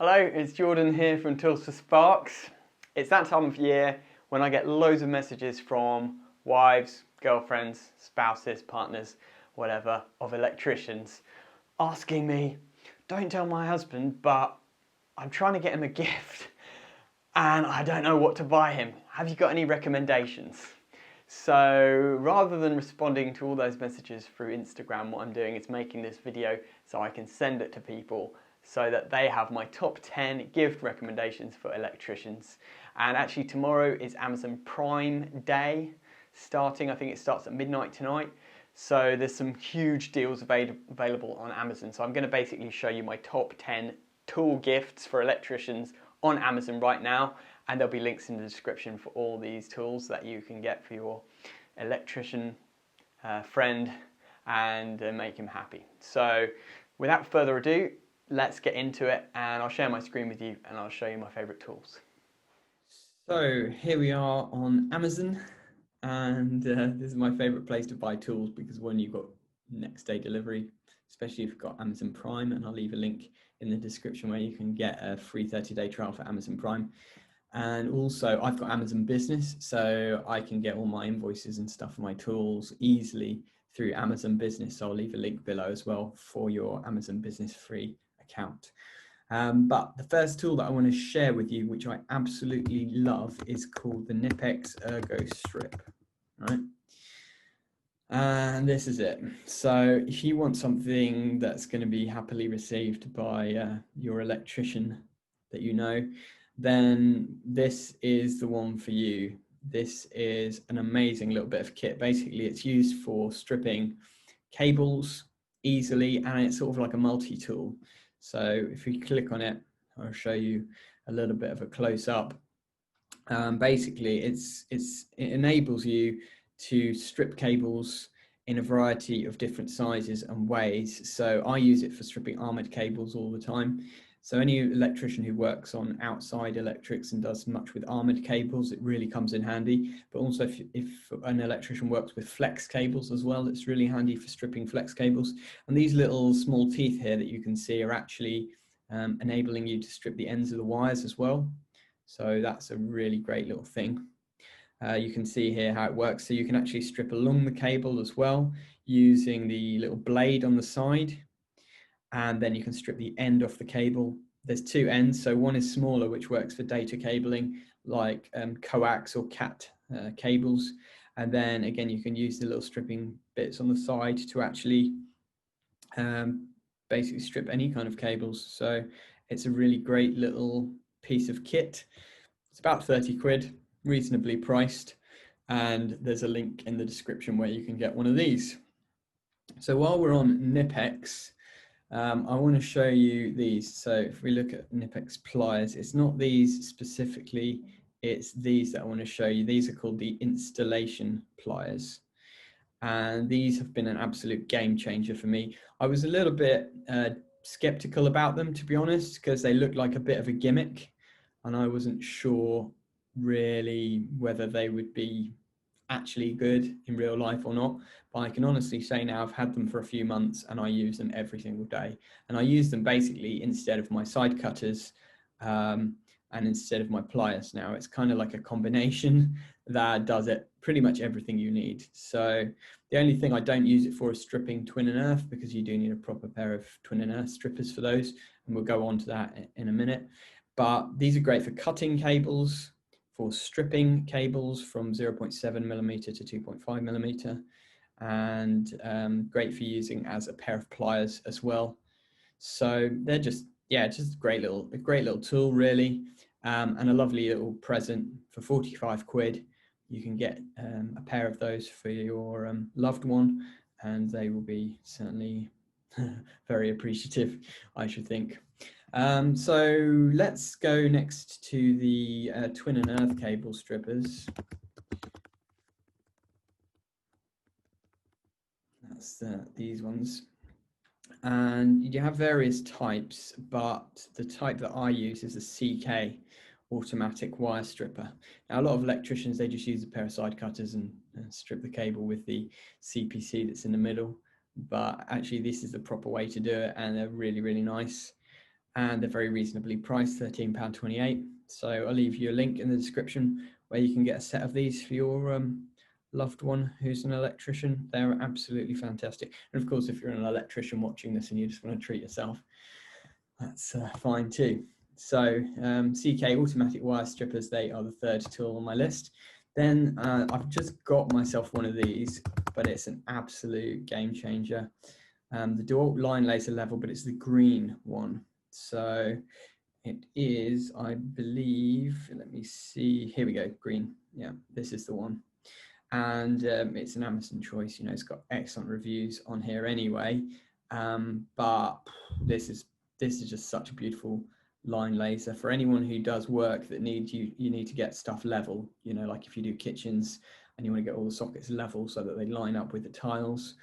Hello, it's Jordan here from Tools for Sparks. It's that time of year when I get loads of messages from wives, girlfriends, spouses, partners, whatever, of electricians asking me, don't tell my husband, but I'm trying to get him a gift and I don't know what to buy him. Have you got any recommendations? So rather than responding to all those messages through Instagram, what I'm doing is making this video so I can send it to people so that they have my top 10 gift recommendations for electricians. And actually tomorrow is Amazon Prime Day starting. I think it starts at midnight tonight. So there's some huge deals available on Amazon. So I'm going to basically show you my top 10 tool gifts for electricians on Amazon right now. And there'll be links in the description for all these tools that you can get for your electrician friend and make him happy. So without further ado, let's get into it, and I'll share my screen with you and I'll show you my favorite tools. So here we are on Amazon, and this is my favorite place to buy tools because one, you've got next day delivery, especially if you've got Amazon Prime, and I'll leave a link in the description where you can get a free 30-day trial for Amazon Prime. And also I've got Amazon Business, so I can get all my invoices and stuff for my tools easily through Amazon Business. So I'll leave a link below as well for your Amazon Business free account. But the first tool that I want to share with you, which I absolutely love, is called the Knipex Ergo Strip, right? And this is it. So if you want something that's going to be happily received by your electrician that you know, then this is the one for you. This is an amazing little bit of kit. Basically, it's used for stripping cables easily, and it's sort of like a multi-tool. So if you click on it, I'll show you a little bit of a close-up. Basically, it enables you to strip cables in a variety of different sizes and ways. So I use it for stripping armored cables all the time. So any electrician who works on outside electrics and does much with armored cables, it really comes in handy. But also if an electrician works with flex cables as well, it's really handy for stripping flex cables. And these little small teeth here that you can see are actually enabling you to strip the ends of the wires as well. So that's a really great little thing. You can see here how it works. So you can actually strip along the cable as well using the little blade on the side. And then you can strip the end off the cable. There's two ends. So one is smaller, which works for data cabling, like coax or cat cables. And then again, you can use the little stripping bits on the side to actually basically strip any kind of cables. So it's a really great little piece of kit. It's about 30 quid, reasonably priced. And there's a link in the description where you can get one of these. So while we're on Knipex, I want to show you these. So if we look at Knipex pliers, it's not these specifically, it's these that I want to show you. These are called the installation pliers. And these have been an absolute game changer for me. I was a little bit skeptical about them, to be honest, because they looked like a bit of a gimmick. And I wasn't sure really whether they would be actually good in real life or not, but I can honestly say now I've had them for a few months and I use them every single day, and I use them basically instead of my side cutters and instead of my pliers. Now it's kind of like a combination that does it pretty much everything you need. So the only thing I don't use it for is stripping twin and earth, because you do need a proper pair of twin and earth strippers for those, and we'll go on to that in a minute. But these are great for cutting cables, for stripping cables from 0.7 millimeter to 2.5 millimeter, and great for using as a pair of pliers as well. So they're just a great little tool really, and a lovely little present for 45 quid. You can get a pair of those for your loved one, and they will be certainly very appreciative, I should think. So let's go next to the twin and earth cable strippers. That's these ones. And you have various types, but the type that I use is a CK automatic wire stripper. Now, a lot of electricians, they just use a pair of side cutters and strip the cable with the CPC that's in the middle. But actually, this is the proper way to do it, and they're really, really nice. and they're very reasonably priced, £13.28. So I'll leave you a link in the description where you can get a set of these for your loved one who's an electrician. They're absolutely fantastic. And of course, if you're an electrician watching this and you just want to treat yourself, that's fine too. So CK automatic wire strippers, they are the third tool on my list. Then I've just got myself one of these, but it's an absolute game changer. The dual line laser level, but it's the green one. So it is, I believe, let me see, here we go, green. Yeah, this is the one. And it's an Amazon choice, you know, it's got excellent reviews on here anyway. But this is just such a beautiful line laser for anyone who does work that needs you need to get stuff level, you know, like if you do kitchens and you want to get all the sockets level so that they line up with the tiles,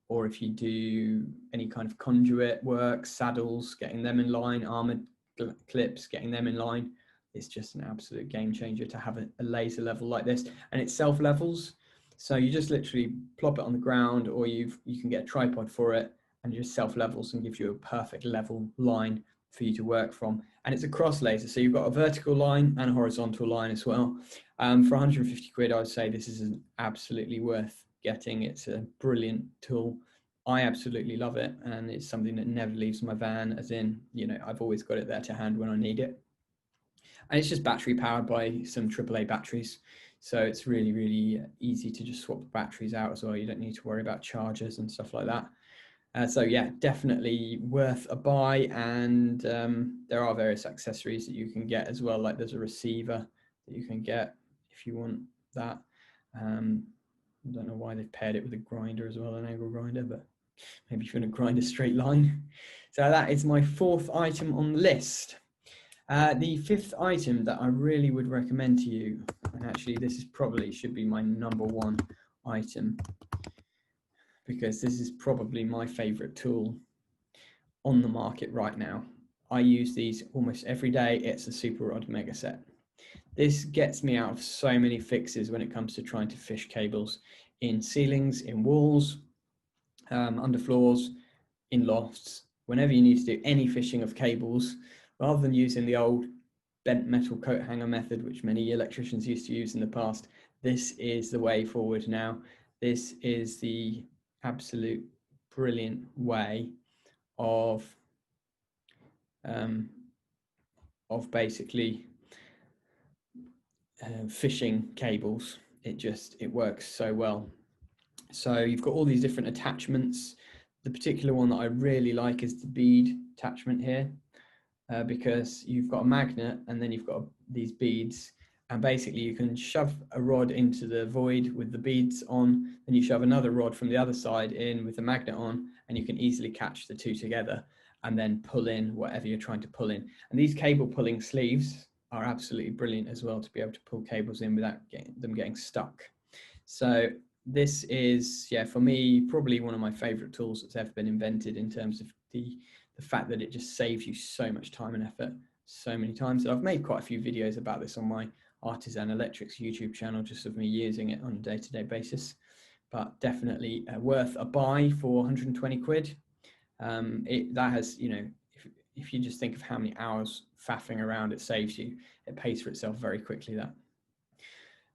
or if you do any kind of conduit work, saddles, getting them in line, armored clips, getting them in line. It's just an absolute game changer to have a laser level like this, and it self levels. So you just literally plop it on the ground, or you can get a tripod for it, and it just self levels and gives you a perfect level line for you to work from. And it's a cross laser, so you've got a vertical line and a horizontal line as well. For 150 quid, I would say this is absolutely worth getting. It's a brilliant tool. I absolutely love it, and it's something that never leaves my van, as in, you know, I've always got it there to hand when I need it. And it's just battery powered by some AAA batteries. So it's really, really easy to just swap the batteries out as well. You don't need to worry about chargers and stuff like that. So yeah, definitely worth a buy. And there are various accessories that you can get as well. Like there's a receiver that you can get if you want that. I don't know why they've paired it with a grinder as well, an angle grinder, but maybe if you want to grind a straight line. So that is my fourth item on the list. The fifth item that I really would recommend to you, and actually this is probably should be my number one item, because this is probably my favorite tool on the market right now. I use these almost every day. It's a Super Rod Mega Set. This gets me out of so many fixes when it comes to trying to fish cables in ceilings, in walls, under floors, in lofts. Whenever you need to do any fishing of cables, rather than using the old bent metal coat hanger method, which many electricians used to use in the past, this is the way forward now. This is the absolute brilliant way of basically fishing cables. It works so well. So you've got all these different attachments. The particular one that I really like is the bead attachment here, because you've got a magnet and then you've got these beads, and basically you can shove a rod into the void with the beads on, and you shove another rod from the other side in with the magnet on, and you can easily catch the two together and then pull in whatever you're trying to pull in. And these cable pulling sleeves are absolutely brilliant as well, to be able to pull cables in without them getting stuck. So this is, yeah, for me, probably one of my favorite tools that's ever been invented, in terms of the fact that it just saves you so much time and effort so many times. And I've made quite a few videos about this on my Artisan Electrics YouTube channel, just of me using it on a day-to-day basis. But definitely worth a buy for 120 quid. That has, you know, if you just think of how many hours faffing around it saves you, it pays for itself very quickly, that.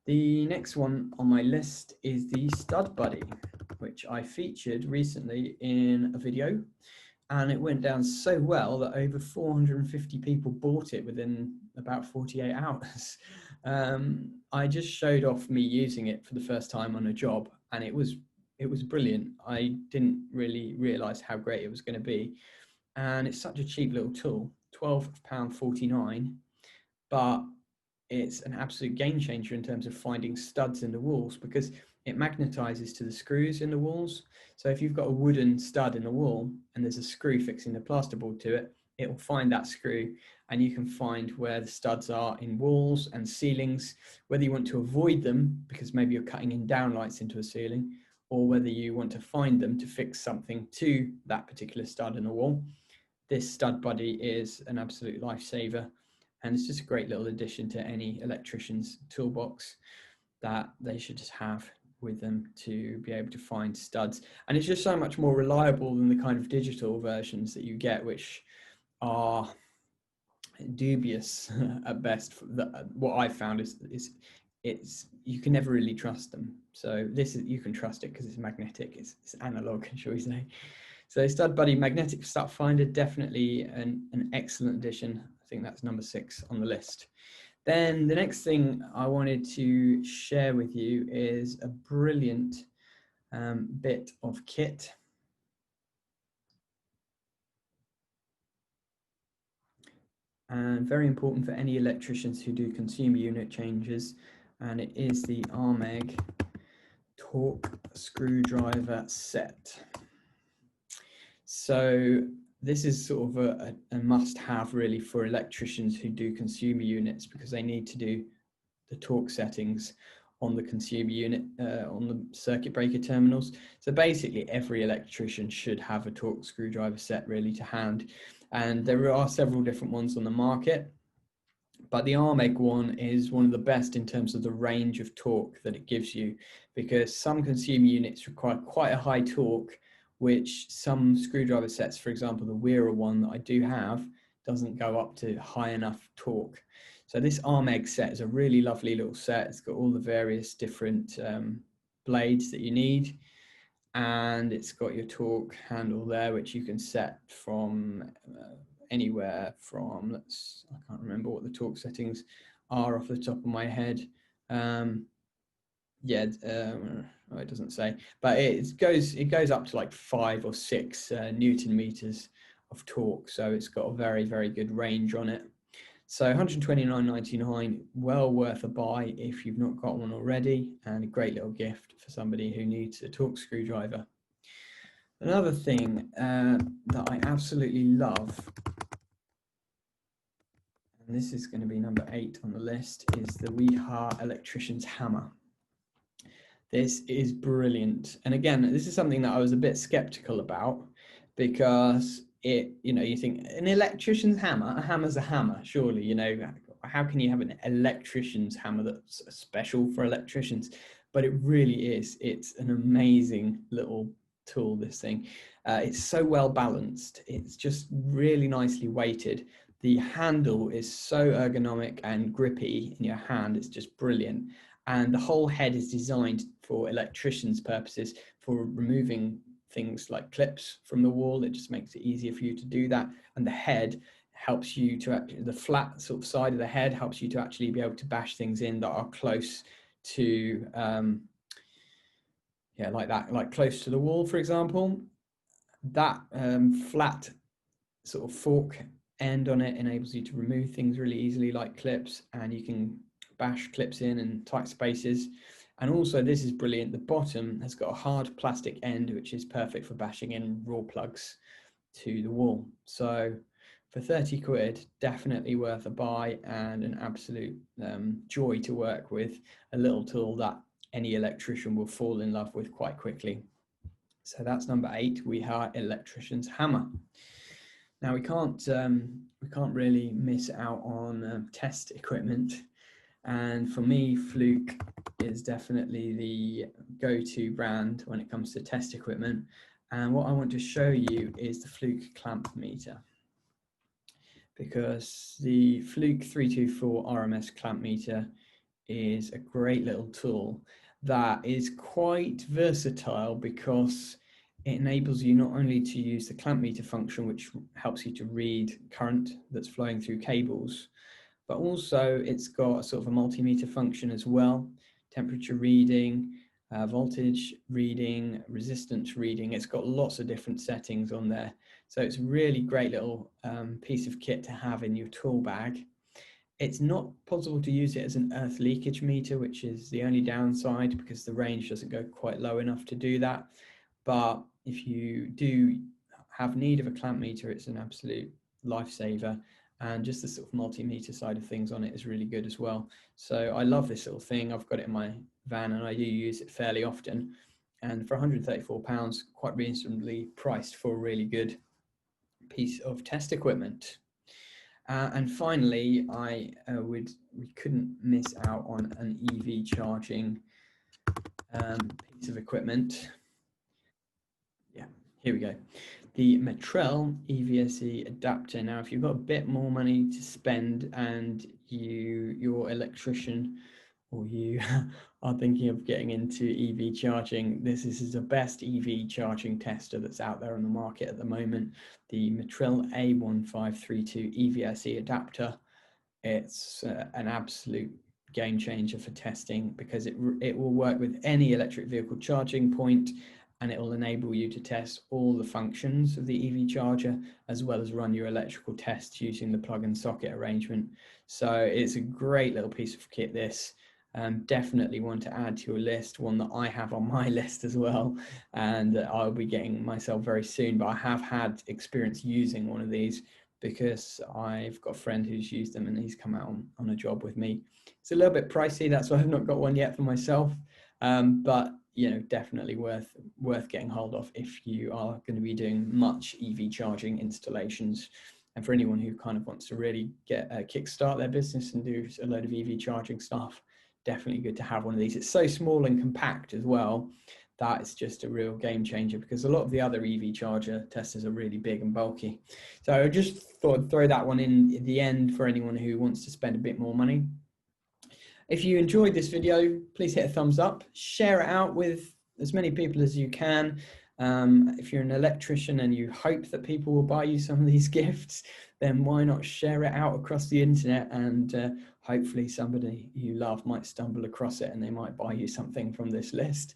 The next one on my list is the Stud Buddy, which I featured recently in a video, and it went down so well that over 450 people bought it within about 48 hours. I just showed off me using it for the first time on a job, and it was brilliant. I didn't really realize how great it was going to be, and it's such a cheap little tool, £12.49, but it's an absolute game changer in terms of finding studs in the walls, because it magnetizes to the screws in the walls. So if you've got a wooden stud in the wall and there's a screw fixing the plasterboard to it, it will find that screw, and you can find where the studs are in walls and ceilings, whether you want to avoid them because maybe you're cutting in downlights into a ceiling, or whether you want to find them to fix something to that particular stud in the wall. This Stud Buddy is an absolute lifesaver, and it's just a great little addition to any electrician's toolbox that they should just have with them, to be able to find studs. And it's just so much more reliable than the kind of digital versions that you get, which are dubious at best. What I've found is it's you can never really trust them. So this is, you can trust it because it's magnetic, it's analog, shall we say. So Stud Buddy magnetic start finder, definitely an excellent addition. I think that's number 6 on the list. Then the next thing I wanted to share with you is a brilliant bit of kit. And very important for any electricians who do consumer unit changes, and it is the Armeg Torx Screwdriver Set. So this is sort of a must-have really for electricians who do consumer units, because they need to do the torque settings on the consumer unit, on the circuit breaker terminals. So basically every electrician should have a Torx screwdriver set really to hand. And there are several different ones on the market, but the Armeg one is one of the best in terms of the range of torque that it gives you, because some consumer units require quite a high torque, which some screwdriver sets, for example, the Weira one that I do have, doesn't go up to high enough torque. So this Armeg set is a really lovely little set. It's got all the various different blades that you need, and it's got your torque handle there, which you can set from anywhere from, I can't remember what the torque settings are off the top of my head. It doesn't say, but it goes up to like 5 or 6 Newton meters of torque. So it's got a very, very good range on it. So $129.99, well worth a buy if you've not got one already, and a great little gift for somebody who needs a Torx screwdriver. Another thing that I absolutely love, and this is going to be number 8 on the list, is the Weha Electricians Hammer. This is brilliant. And again, this is something that I was a bit skeptical about, because you think an electrician's hammer, a hammer's a hammer, surely, how can you have an electrician's hammer that's special for electricians? But it really is. It's an amazing little tool, this thing. It's so well balanced. It's just really nicely weighted. The handle is so ergonomic and grippy in your hand. It's just brilliant. And the whole head is designed for electricians' purposes, for removing things like clips from the wall. It just makes it easier for you to do that. And the head helps you to actually, the flat sort of side of the head helps you to actually be able to bash things in that are close to, like that, like close to the wall, for example. That flat sort of fork end on it enables you to remove things really easily, like clips, and you can bash clips in tight spaces. And also, this is brilliant, the bottom has got a hard plastic end, which is perfect for bashing in raw plugs to the wall. So for 30 quid, definitely worth a buy, and an absolute joy to work with, a little tool that any electrician will fall in love with quite quickly. So that's number 8, Weha Electricians Hammer. Now we can't really miss out on test equipment. And for me, Fluke is definitely the go-to brand when it comes to test equipment. And what I want to show you is the Fluke clamp meter, because the Fluke 324 RMS clamp meter is a great little tool that is quite versatile, because it enables you not only to use the clamp meter function, which helps you to read current that's flowing through cables, but also it's got a sort of a multimeter function as well, temperature reading, voltage reading, resistance reading. It's got lots of different settings on there. So it's a really great little piece of kit to have in your tool bag. It's not possible to use it as an earth leakage meter, which is the only downside, because the range doesn't go quite low enough to do that. But if you do have need of a clamp meter, it's an absolute lifesaver. And just the sort of multimeter side of things on it is really good as well. So I love this little thing. I've got it in my van and I do use it fairly often. And for £134, quite reasonably priced for a really good piece of test equipment. And finally, we couldn't miss out on an EV charging piece of equipment. Yeah, here we go. the Matrel EVSE adapter. Now, if you've got a bit more money to spend and you're electrician, or you are thinking of getting into EV charging, this is the best EV charging tester that's out there on the market at the moment. The Matrel A1532 EVSE adapter. It's an absolute game changer for testing because it will work with any electric vehicle charging point, and it will enable you to test all the functions of the EV charger as well as run your electrical tests using the plug and socket arrangement. So it's a great little piece of kit, this. Definitely one to add to your list, one that I have on my list as well, and I'll be getting myself very soon. But I have had experience using one of these because I've got a friend who's used them and he's come out on a job with me. It's a little bit pricey, that's why I've not got one yet for myself, but you know, definitely worth getting hold of if you are going to be doing much EV charging installations. And for anyone who kind of wants to really get kickstart their business and do a load of EV charging stuff, definitely good to have one of these. It's so small and compact as well that it's just a real game changer, because a lot of the other EV charger testers are really big and bulky. So I just thought I'd throw that one in at the end for anyone who wants to spend a bit more money. If you enjoyed this video, please hit a thumbs up, share it out with as many people as you can. If you're an electrician and you hope that people will buy you some of these gifts, then why not share it out across the internet, and hopefully somebody you love might stumble across it and they might buy you something from this list.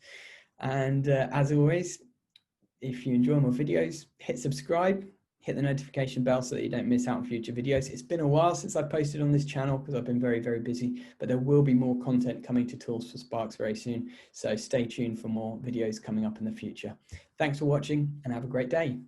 And as always, if you enjoy my videos, hit subscribe, hit the notification bell so that you don't miss out on future videos. It's been a while since I posted on this channel because I've been very, very busy, but there will be more content coming to Tools for Sparks very soon. So stay tuned for more videos coming up in the future. Thanks for watching and have a great day.